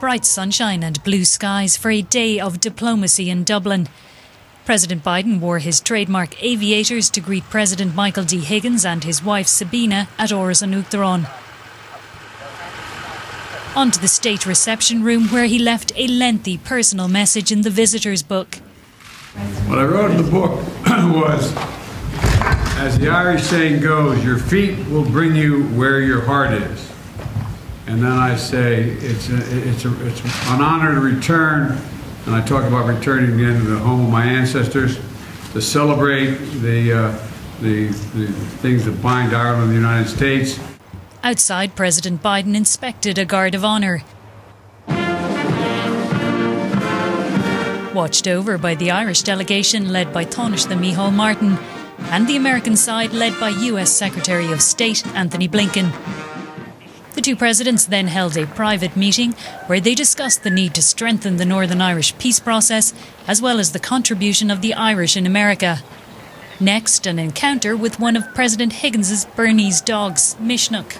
bright sunshine and blue skies for a day of diplomacy in Dublin. President Biden wore his trademark aviators to greet President Michael D Higgins and his wife Sabina at Áras and Uachtaráin. On to the state reception room, where he left a lengthy personal message in the visitor's book. What I wrote in the book was, as the Irish saying goes, your feet will bring you where your heart is. And then I say it's an honor to return, and I talk about returning again to the home of my ancestors, to celebrate the things that bind Ireland and the United States. Outside, President Biden inspected a guard of honour, watched over by the Irish delegation led by Taoiseach Micheál Martin, and the American side led by US Secretary of State Anthony Blinken. The two presidents then held a private meeting where they discussed the need to strengthen the Northern Irish peace process, as well as the contribution of the Irish in America. Next, an encounter with one of President Higgins's Bernese dogs, Mishnuk.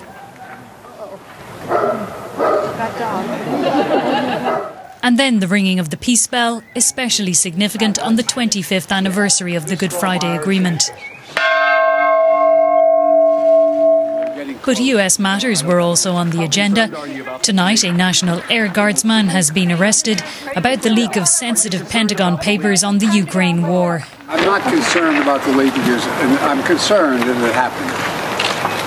And then the ringing of the peace bell, especially significant on the 25th anniversary of the Good Friday Agreement. But US matters were also on the agenda. Tonight, a National Air Guardsman has been arrested about the leak of sensitive Pentagon papers on the Ukraine war. I'm not concerned about the leakages, and I'm concerned that it happened.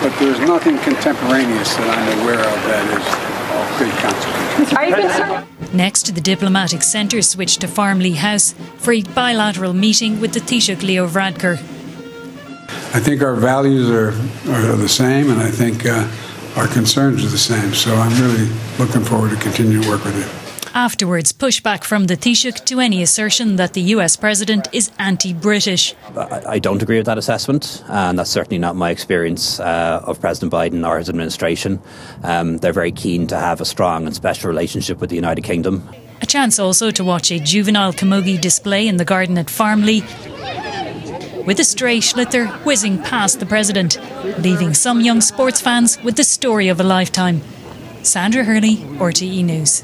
But there's nothing contemporaneous that I'm aware of that is of big consequence. Are you concerned? Next, the diplomatic centre switched to Farmley House for a bilateral meeting with the Taoiseach Leo Varadkar. I think our values are the same, and I think our concerns are the same. So I'm really looking forward to continue to work with you. Afterwards, pushback from the Taoiseach to any assertion that the US president is anti-British. I don't agree with that assessment, and that's certainly not my experience of President Biden or his administration. They're very keen to have a strong and special relationship with the United Kingdom. A chance also to watch a juvenile camogie display in the garden at Farmley, with a stray Schlitzer whizzing past the president, leaving some young sports fans with the story of a lifetime. Sandra Hurley, RTE News.